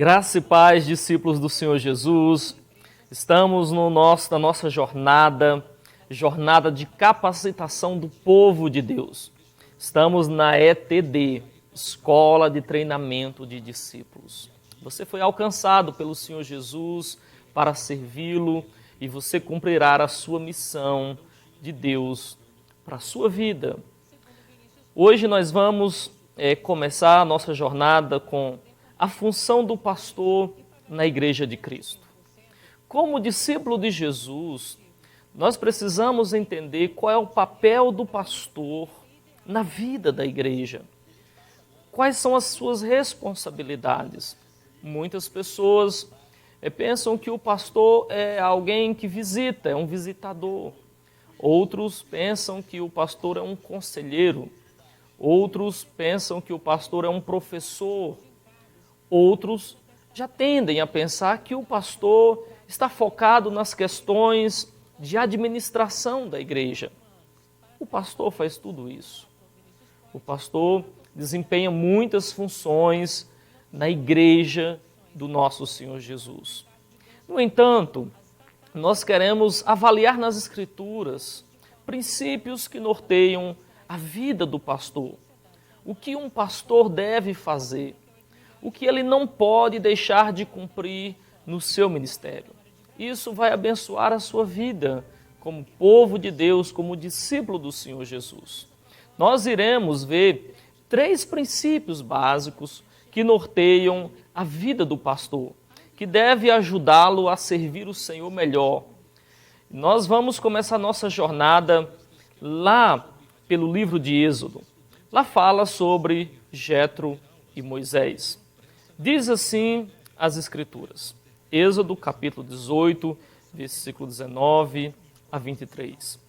Graça e paz, discípulos do Senhor Jesus. Estamos na nossa jornada de capacitação do povo de Deus. Estamos na ETD, Escola de Treinamento de Discípulos. Você foi alcançado pelo Senhor Jesus para servi-lo e você cumprirá a sua missão de Deus para a sua vida. Hoje nós vamos começar a nossa jornada com a função do pastor na Igreja de Cristo. Como discípulo de Jesus, nós precisamos entender qual é o papel do pastor na vida da igreja. Quais são as suas responsabilidades? Muitas pessoas pensam que o pastor é alguém que visita, é um visitador. Outros pensam que o pastor é um conselheiro. Outros pensam que o pastor é um professor. Outros já tendem a pensar que o pastor está focado nas questões de administração da igreja. O pastor faz tudo isso. O pastor desempenha muitas funções na igreja do nosso Senhor Jesus. No entanto, nós queremos avaliar nas Escrituras princípios que norteiam a vida do pastor. O que um pastor deve fazer? O que ele não pode deixar de cumprir no seu ministério. Isso vai abençoar a sua vida como povo de Deus, como discípulo do Senhor Jesus. Nós iremos ver 3 princípios básicos que norteiam a vida do pastor, que deve ajudá-lo a servir o Senhor melhor. Nós vamos começar nossa jornada lá pelo livro de Êxodo. Lá fala sobre Jetro e Moisés. Diz assim as Escrituras, Êxodo capítulo 18, versículo 19 a 23.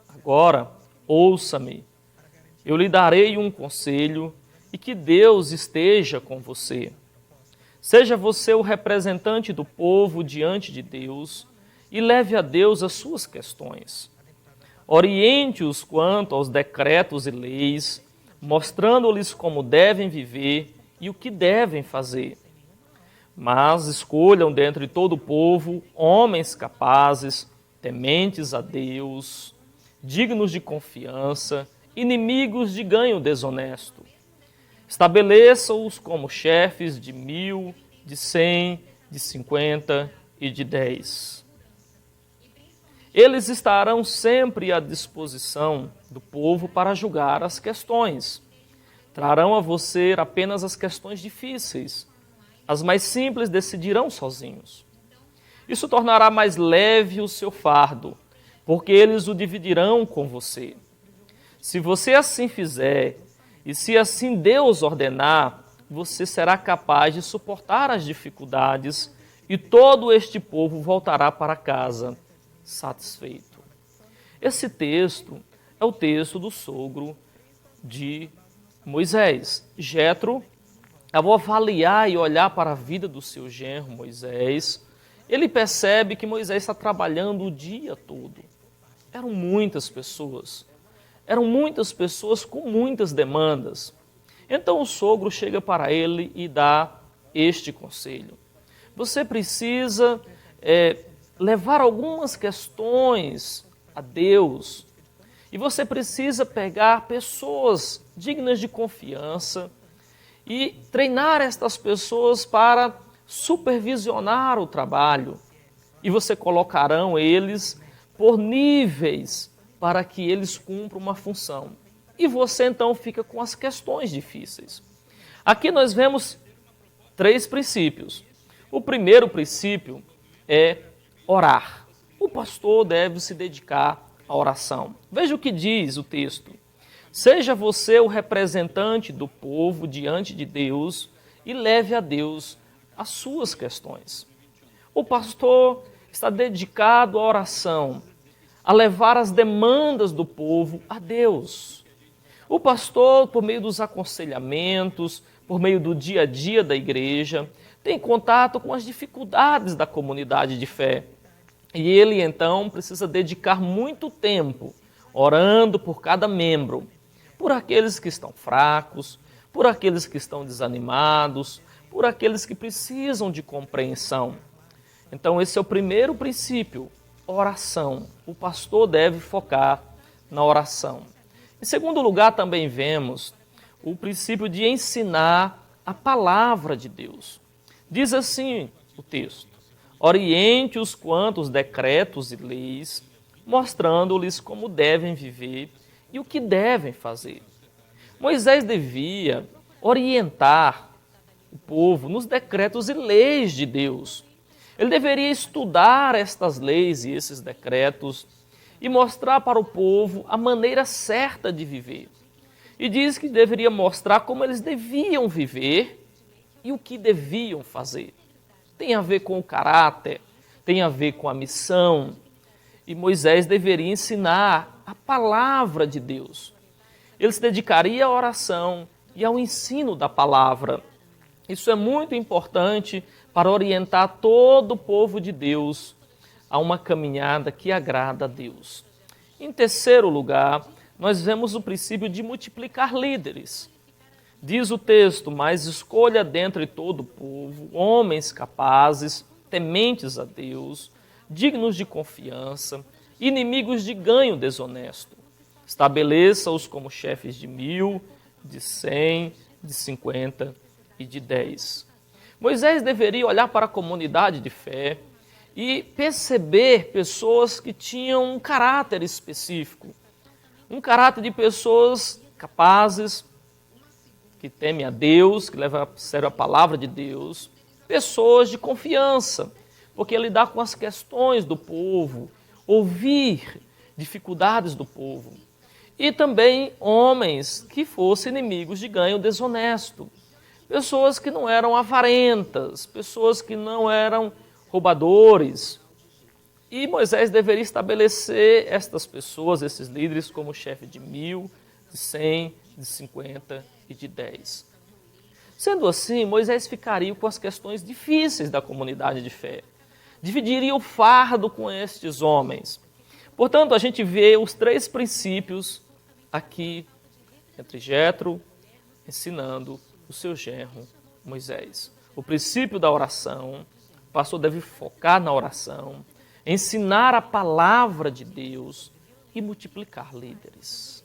Agora, ouça-me, eu lhe darei um conselho e que Deus esteja com você. Seja você o representante do povo diante de Deus e leve a Deus as suas questões. Oriente-os quanto aos decretos e leis, mostrando-lhes como devem viver e o que devem fazer. Mas escolham dentre todo o povo homens capazes, tementes a Deus, dignos de confiança, inimigos de ganho desonesto. Estabeleçam-os como chefes de 1.000, de 100, de 50 e de 10. Eles estarão sempre à disposição do povo para julgar as questões. Trarão a você apenas as questões difíceis. As mais simples decidirão sozinhos. Isso tornará mais leve o seu fardo, porque eles o dividirão com você. Se você assim fizer, e se assim Deus ordenar, você será capaz de suportar as dificuldades e todo este povo voltará para casa satisfeito. Esse texto é o texto do sogro de Moisés. Jetro, ao avaliar e olhar para a vida do seu genro Moisés, ele percebe que Moisés está trabalhando o dia todo. Eram muitas pessoas com muitas demandas. Então o sogro chega para ele e dá este conselho. Você precisa levar algumas questões a Deus e você precisa pegar pessoas dignas de confiança e treinar estas pessoas para supervisionar o trabalho. E você colocarão eles por níveis para que eles cumpram uma função. E você então fica com as questões difíceis. Aqui nós vemos 3 princípios. O primeiro princípio é orar. O pastor deve se dedicar à oração. Veja o que diz o texto. Seja você o representante do povo diante de Deus e leve a Deus as suas questões. O pastor está dedicado à oração, a levar as demandas do povo a Deus. O pastor, por meio dos aconselhamentos, por meio do dia a dia da igreja, tem contato com as dificuldades da comunidade de fé. E ele, então, precisa dedicar muito tempo orando por cada membro, por aqueles que estão fracos, por aqueles que estão desanimados, por aqueles que precisam de compreensão. Então, esse é o primeiro princípio, oração. O pastor deve focar na oração. Em segundo lugar, também vemos o princípio de ensinar a palavra de Deus. Diz assim o texto: oriente-os quanto aos decretos e leis, mostrando-lhes como devem viver e o que devem fazer. Moisés devia orientar o povo nos decretos e leis de Deus. Ele deveria estudar estas leis e esses decretos e mostrar para o povo a maneira certa de viver. E diz que deveria mostrar como eles deviam viver e o que deviam fazer. Tem a ver com o caráter, tem a ver com a missão. E Moisés deveria ensinar a palavra de Deus. Ele se dedicaria à oração e ao ensino da palavra. Isso é muito importante para orientar todo o povo de Deus a uma caminhada que agrada a Deus. Em terceiro lugar, nós vemos o princípio de multiplicar líderes. Diz o texto: mas escolha dentre todo o povo homens capazes, tementes a Deus, dignos de confiança, inimigos de ganho desonesto. Estabeleça-os como chefes de 1000, de 100, de 50 e de 10. Moisés deveria olhar para a comunidade de fé e perceber pessoas que tinham um caráter específico, um caráter de pessoas capazes, que temem a Deus, que levam a sério a palavra de Deus, pessoas de confiança, porque lidar com as questões do povo, ouvir dificuldades do povo, e também homens que fossem inimigos de ganho desonesto, pessoas que não eram avarentas, pessoas que não eram roubadores. E Moisés deveria estabelecer estas pessoas, esses líderes, como chefe de 1000, de 100, de 50 e de 10. Sendo assim, Moisés ficaria com as questões difíceis da comunidade de fé. Dividiria o fardo com estes homens. Portanto, a gente vê os 3 princípios aqui entre Jétro ensinando o seu genro Moisés. O princípio da oração, o pastor deve focar na oração, ensinar a palavra de Deus e multiplicar líderes.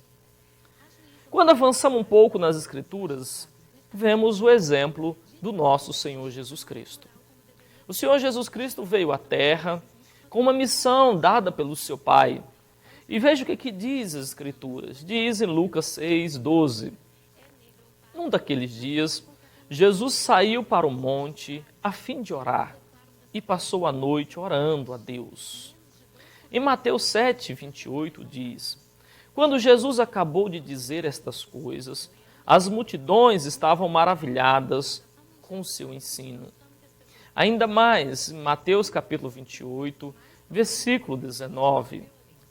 Quando avançamos um pouco nas Escrituras, vemos o exemplo do nosso Senhor Jesus Cristo. O Senhor Jesus Cristo veio à Terra com uma missão dada pelo seu Pai. E veja o que diz as Escrituras. Diz em Lucas 6:12. Num daqueles dias, Jesus saiu para o monte a fim de orar e passou a noite orando a Deus. Em Mateus 7:28 diz: quando Jesus acabou de dizer estas coisas, as multidões estavam maravilhadas com o seu ensino. Ainda mais, em Mateus capítulo 28, versículo 19.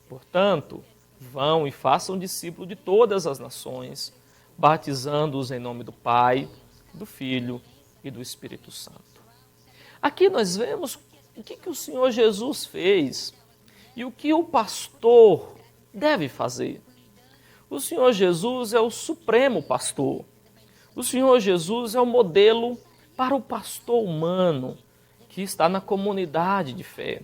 Portanto, vão e façam discípulos de todas as nações, batizando-os em nome do Pai, do Filho e do Espírito Santo. Aqui nós vemos o que o Senhor Jesus fez e o que o pastor deve fazer. O Senhor Jesus é o supremo pastor. O Senhor Jesus é o modelo para o pastor humano que está na comunidade de fé.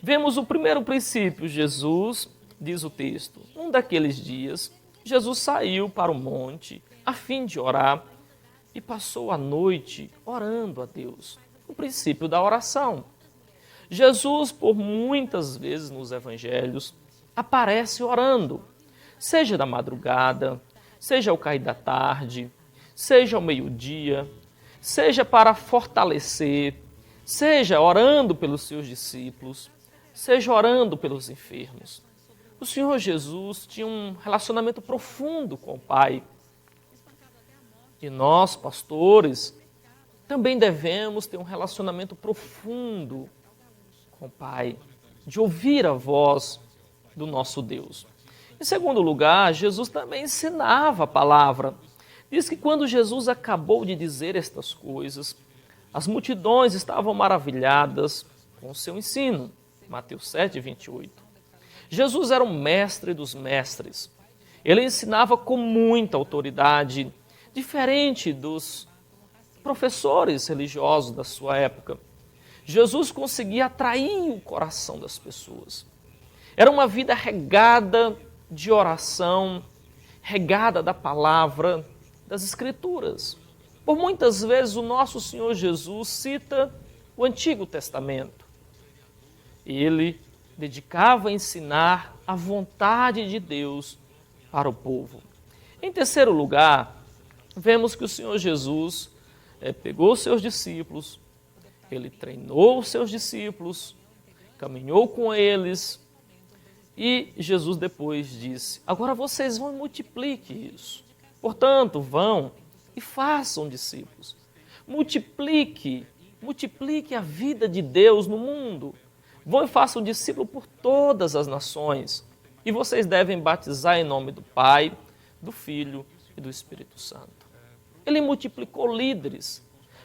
Vemos o primeiro princípio. Jesus, diz o texto, um daqueles dias, Jesus saiu para o monte a fim de orar e passou a noite orando a Deus. O princípio da oração. Jesus, por muitas vezes nos evangelhos, aparece orando, seja da madrugada, seja ao cair da tarde, seja ao meio-dia, seja para fortalecer, seja orando pelos seus discípulos, seja orando pelos enfermos. O Senhor Jesus tinha um relacionamento profundo com o Pai. E nós, pastores, também devemos ter um relacionamento profundo com o Pai, de ouvir a voz do nosso Deus. Em segundo lugar, Jesus também ensinava a palavra. Diz que quando Jesus acabou de dizer estas coisas, as multidões estavam maravilhadas com o seu ensino. Mateus 7:28. Jesus era o mestre dos mestres. Ele ensinava com muita autoridade, diferente dos professores religiosos da sua época. Jesus conseguia atrair o coração das pessoas. Era uma vida regada de oração, regada da palavra, das Escrituras. Por muitas vezes o nosso Senhor Jesus cita o Antigo Testamento. Ele dedicava a ensinar a vontade de Deus para o povo. Em terceiro lugar, vemos que o Senhor Jesus pegou os seus discípulos, ele treinou os seus discípulos, caminhou com eles e Jesus depois disse: agora vocês vão e multipliquem isso. Portanto, vão e façam discípulos. Multiplique a vida de Deus no mundo. Vão e façam discípulo por todas as nações. E vocês devem batizar em nome do Pai, do Filho e do Espírito Santo. Ele multiplicou líderes,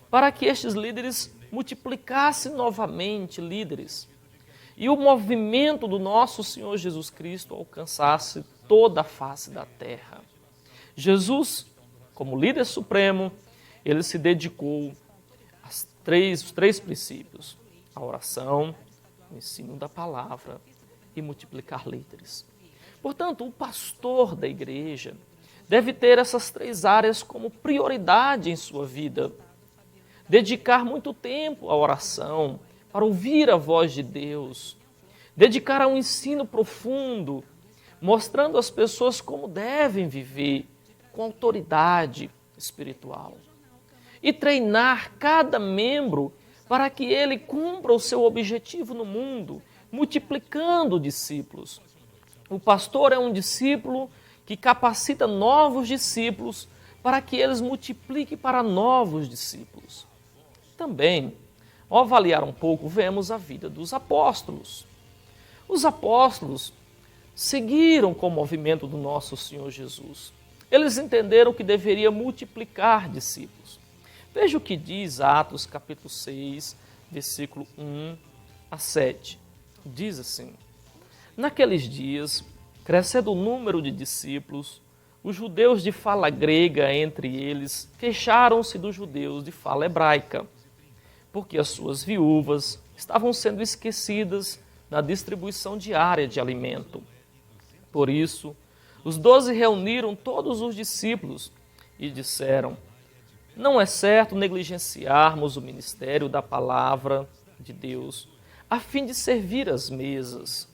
para que estes líderes multiplicassem novamente líderes. E o movimento do nosso Senhor Jesus Cristo alcançasse toda a face da terra. Jesus, como líder supremo, ele se dedicou aos três princípios: a oração, o ensino da palavra e multiplicar líderes. Portanto, o pastor da igreja deve ter essas três áreas como prioridade em sua vida. Dedicar muito tempo à oração, para ouvir a voz de Deus. Dedicar a um ensino profundo, mostrando às pessoas como devem viver, com autoridade espiritual. E treinar cada membro para que ele cumpra o seu objetivo no mundo, multiplicando discípulos. O pastor é um discípulo que capacita novos discípulos para que eles multipliquem para novos discípulos. Também, ao avaliar um pouco, vemos a vida dos apóstolos. Os apóstolos seguiram com o movimento do nosso Senhor Jesus. Eles entenderam que deveria multiplicar discípulos. Veja o que diz Atos capítulo 6, versículo 1 a 7. Diz assim: naqueles dias, crescendo o número de discípulos, os judeus de fala grega entre eles queixaram-se dos judeus de fala hebraica, porque as suas viúvas estavam sendo esquecidas na distribuição diária de alimento. Por isso, os 12 reuniram todos os discípulos e disseram: não é certo negligenciarmos o ministério da palavra de Deus, a fim de servir as mesas.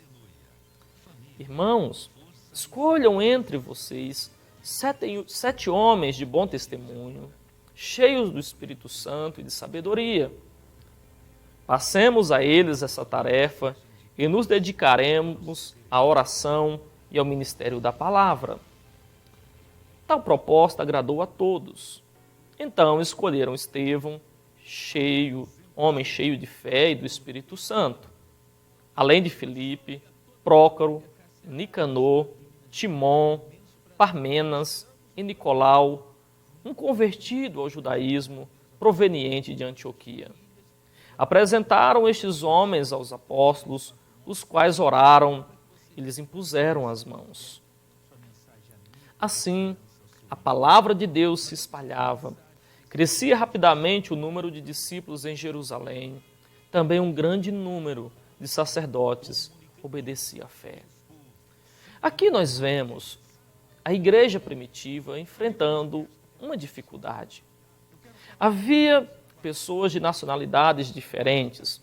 Irmãos, escolham entre vocês 7 homens de bom testemunho, cheios do Espírito Santo e de sabedoria. Passemos a eles essa tarefa e nos dedicaremos à oração e ao ministério da palavra. Tal proposta agradou a todos. Então escolheram Estevão, homem cheio de fé e do Espírito Santo, além de Filipe, Prócoro, Nicanor, Timon, Parmenas e Nicolau, um convertido ao judaísmo proveniente de Antioquia. Apresentaram estes homens aos apóstolos, os quais oraram e lhes impuseram as mãos. Assim, a palavra de Deus se espalhava. Crescia rapidamente o número de discípulos em Jerusalém. Também um grande número de sacerdotes obedecia à fé. Aqui nós vemos a igreja primitiva enfrentando uma dificuldade. Havia pessoas de nacionalidades diferentes,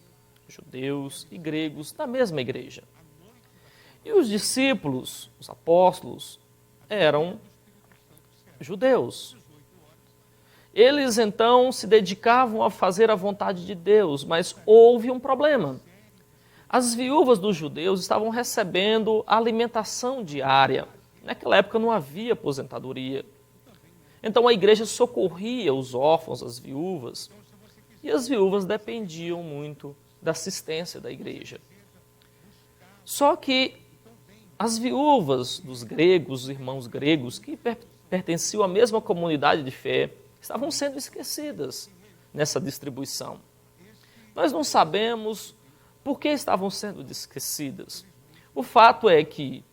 judeus e gregos, na mesma igreja. E os discípulos, os apóstolos, eram judeus. Eles então se dedicavam a fazer a vontade de Deus, mas houve um problema. As viúvas dos judeus estavam recebendo a alimentação diária. Naquela época não havia aposentadoria. Então a igreja socorria os órfãos, as viúvas, e as viúvas dependiam muito da assistência da igreja. Só que as viúvas dos gregos, os irmãos gregos, que pertenciam à mesma comunidade de fé, estavam sendo esquecidas nessa distribuição. Nós não sabemos por que estavam sendo esquecidas. O fato é que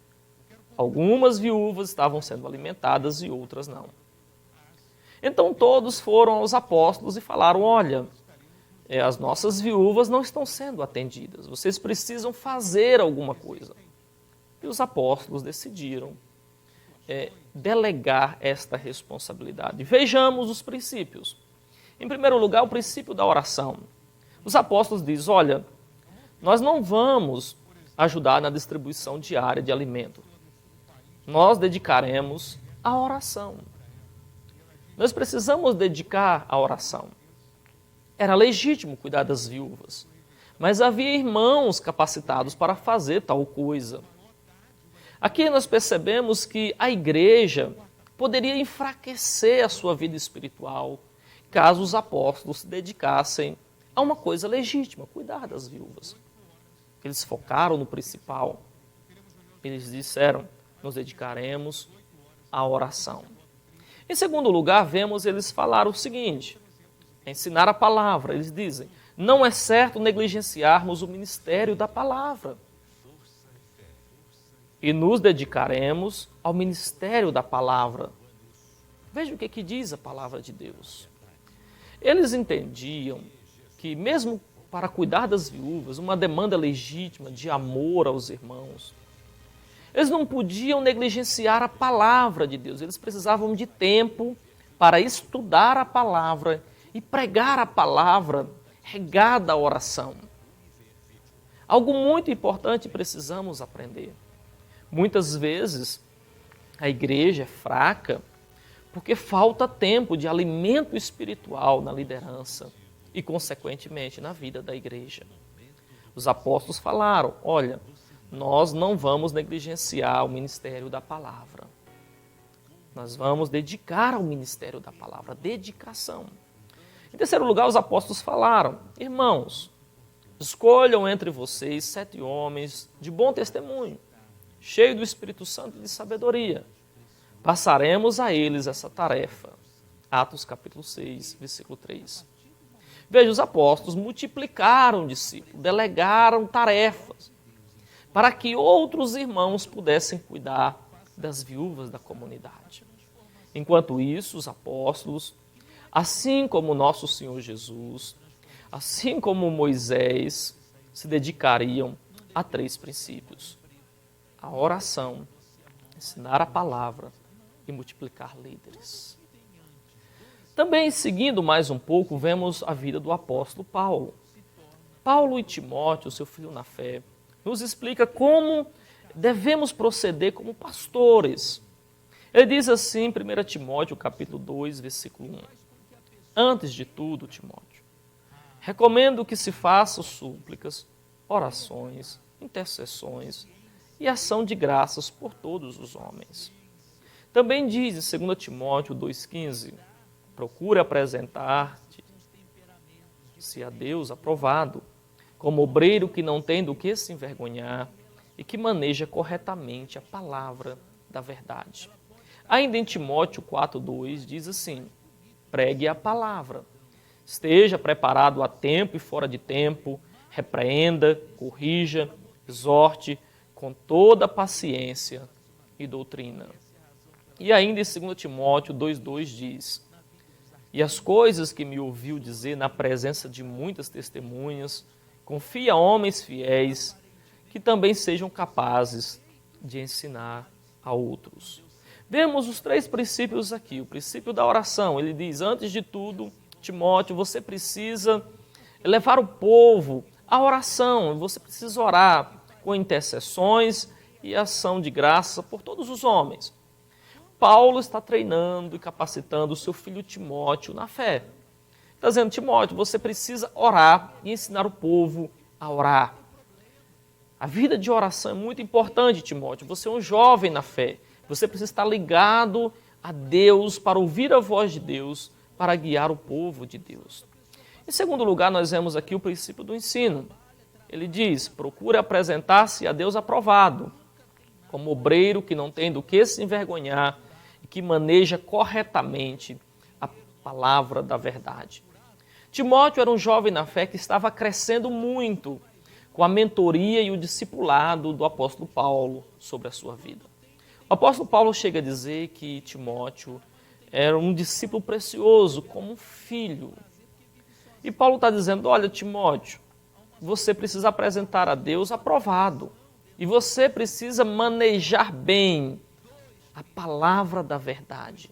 algumas viúvas estavam sendo alimentadas e outras não. Então todos foram aos apóstolos e falaram, olha, as nossas viúvas não estão sendo atendidas, vocês precisam fazer alguma coisa. E os apóstolos decidiram delegar esta responsabilidade. Vejamos os princípios. Em primeiro lugar, o princípio da oração. Os apóstolos dizem, olha, nós não vamos ajudar na distribuição diária de alimento. Nós dedicaremos à oração. Nós precisamos dedicar à oração. Era legítimo cuidar das viúvas, mas havia irmãos capacitados para fazer tal coisa. Aqui nós percebemos que a igreja poderia enfraquecer a sua vida espiritual caso os apóstolos se dedicassem a uma coisa legítima, cuidar das viúvas. Eles focaram no principal. Eles disseram, nos dedicaremos à oração. Em segundo lugar, vemos eles falar o seguinte, ensinar a palavra. Eles dizem, não é certo negligenciarmos o ministério da palavra. E nos dedicaremos ao ministério da palavra. Veja o que diz a palavra de Deus. Eles entendiam que mesmo para cuidar das viúvas, uma demanda legítima de amor aos irmãos, eles não podiam negligenciar a palavra de Deus. Eles precisavam de tempo para estudar a palavra e pregar a palavra regada à oração. Algo muito importante precisamos aprender. Muitas vezes a igreja é fraca porque falta tempo de alimento espiritual na liderança e, consequentemente, na vida da igreja. Os apóstolos falaram, olha, nós não vamos negligenciar o ministério da palavra. Nós vamos dedicar ao ministério da palavra, dedicação. Em terceiro lugar, os apóstolos falaram, irmãos, escolham entre vocês 7 homens de bom testemunho, cheios do Espírito Santo e de sabedoria. Passaremos a eles essa tarefa. Atos capítulo 6, versículo 3. Veja, os apóstolos multiplicaram discípulos, delegaram tarefas, para que outros irmãos pudessem cuidar das viúvas da comunidade. Enquanto isso, os apóstolos, assim como nosso Senhor Jesus, assim como Moisés, se dedicariam a 3 princípios: a oração, ensinar a palavra e multiplicar líderes. Também, seguindo mais um pouco, vemos a vida do apóstolo Paulo. Paulo e Timóteo, seu filho na fé, nos explica como devemos proceder como pastores. Ele diz assim em 1 Timóteo, capítulo 2, versículo 1. Antes de tudo, Timóteo, recomendo que se façam súplicas, orações, intercessões e ação de graças por todos os homens. Também diz em 2 Timóteo 2,15, procure apresentar-se a Deus aprovado, como obreiro que não tem do que se envergonhar e que maneja corretamente a palavra da verdade. Ainda em Timóteo 4,2 diz assim, pregue a palavra, esteja preparado a tempo e fora de tempo, repreenda, corrija, exorte com toda paciência e doutrina. E ainda em 2 Timóteo 2,2 diz, e as coisas que me ouviu dizer na presença de muitas testemunhas, confia a homens fiéis que também sejam capazes de ensinar a outros. Vemos os 3 princípios aqui. O princípio da oração, ele diz, antes de tudo, Timóteo, você precisa levar o povo à oração, você precisa orar com intercessões e ação de graça por todos os homens. Paulo está treinando e capacitando o seu filho Timóteo na fé. Está dizendo, Timóteo, você precisa orar e ensinar o povo a orar. A vida de oração é muito importante, Timóteo. Você é um jovem na fé. Você precisa estar ligado a Deus para ouvir a voz de Deus, para guiar o povo de Deus. Em segundo lugar, nós vemos aqui o princípio do ensino. Ele diz, procure apresentar-se a Deus aprovado, como obreiro que não tem do que se envergonhar e que maneja corretamente a palavra da verdade. Timóteo era um jovem na fé que estava crescendo muito com a mentoria e o discipulado do apóstolo Paulo sobre a sua vida. O apóstolo Paulo chega a dizer que Timóteo era um discípulo precioso, como um filho. E Paulo está dizendo, olha, Timóteo, você precisa apresentar a Deus aprovado. E você precisa manejar bem a palavra da verdade.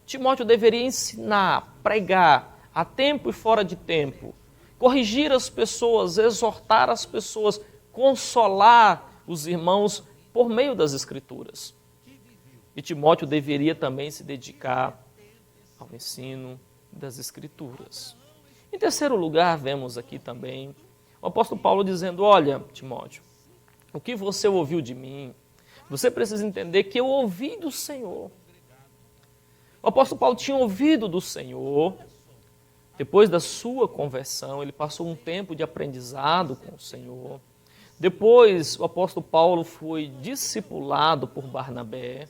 Timóteo deveria ensinar, pregar, a tempo e fora de tempo, corrigir as pessoas, exortar as pessoas, consolar os irmãos por meio das Escrituras. E Timóteo deveria também se dedicar ao ensino das Escrituras. Em terceiro lugar, vemos aqui também o apóstolo Paulo dizendo, olha, Timóteo, o que você ouviu de mim, você precisa entender que eu ouvi do Senhor. O apóstolo Paulo tinha ouvido do Senhor, depois da sua conversão, ele passou um tempo de aprendizado com o Senhor. Depois, o apóstolo Paulo foi discipulado por Barnabé.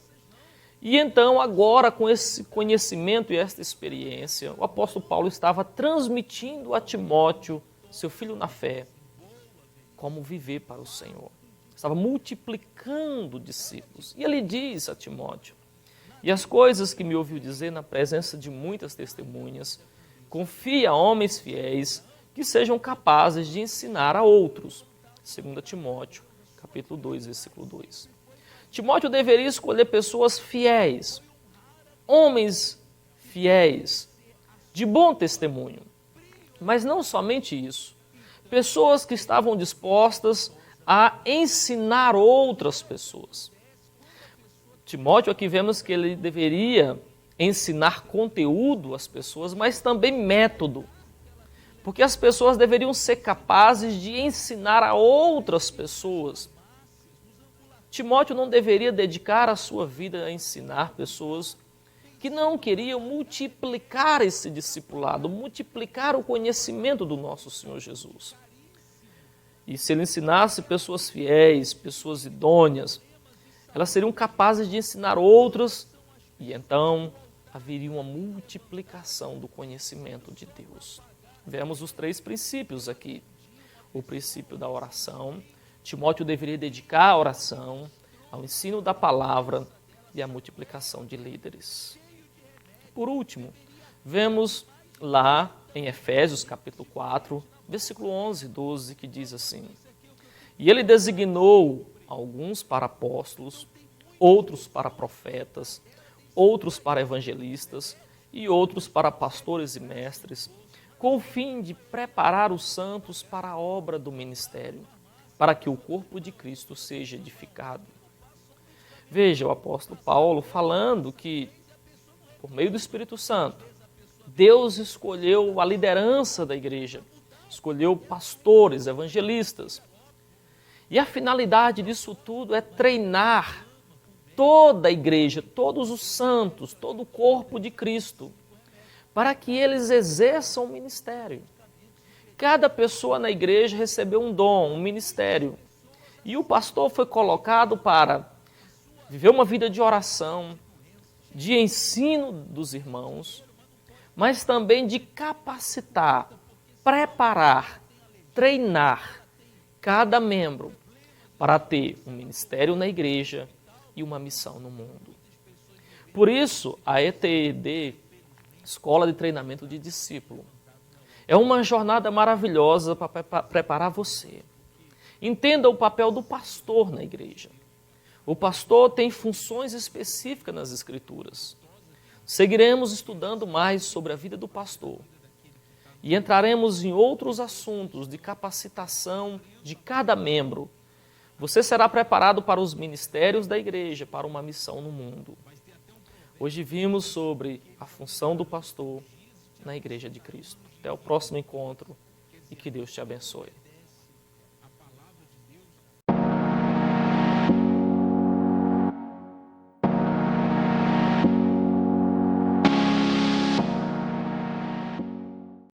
E então, agora, com esse conhecimento e esta experiência, o apóstolo Paulo estava transmitindo a Timóteo, seu filho na fé, como viver para o Senhor. Estava multiplicando discípulos. E ele diz a Timóteo, e as coisas que me ouviu dizer na presença de muitas testemunhas, confia a homens fiéis que sejam capazes de ensinar a outros. 2 Timóteo, capítulo 2, versículo 2. Timóteo deveria escolher pessoas fiéis, homens fiéis, de bom testemunho. Mas não somente isso, pessoas que estavam dispostas a ensinar outras pessoas. Timóteo, aqui vemos que ele deveria ensinar conteúdo às pessoas, mas também método. Porque as pessoas deveriam ser capazes de ensinar a outras pessoas. Timóteo não deveria dedicar a sua vida a ensinar pessoas que não queriam multiplicar esse discipulado, multiplicar o conhecimento do nosso Senhor Jesus. E se ele ensinasse pessoas fiéis, pessoas idôneas, elas seriam capazes de ensinar outras e então haveria uma multiplicação do conhecimento de Deus. Vemos os 3 princípios aqui. O princípio da oração. Timóteo deveria dedicar a oração, ao ensino da palavra e à multiplicação de líderes. Por último, vemos lá em Efésios capítulo 4, versículo 11 e 12, que diz assim, e ele designou alguns para apóstolos, outros para profetas, outros para evangelistas e outros para pastores e mestres, com o fim de preparar os santos para a obra do ministério, para que o corpo de Cristo seja edificado. Veja o apóstolo Paulo falando que, por meio do Espírito Santo, Deus escolheu a liderança da igreja, escolheu pastores, evangelistas. E a finalidade disso tudo é treinar toda a igreja, todos os santos, todo o corpo de Cristo, para que eles exerçam o ministério. Cada pessoa na igreja recebeu um dom, um ministério. E o pastor foi colocado para viver uma vida de oração, de ensino dos irmãos, mas também de capacitar, preparar, treinar cada membro para ter um ministério na igreja e uma missão no mundo. Por isso, a ETED, Escola de Treinamento de Discípulo, é uma jornada maravilhosa para preparar você. Entenda o papel do pastor na igreja. O pastor tem funções específicas nas Escrituras. Seguiremos estudando mais sobre a vida do pastor e entraremos em outros assuntos de capacitação de cada membro. Você será preparado para os ministérios da igreja, para uma missão no mundo. Hoje vimos sobre a função do pastor na Igreja de Cristo. Até o próximo encontro e que Deus te abençoe.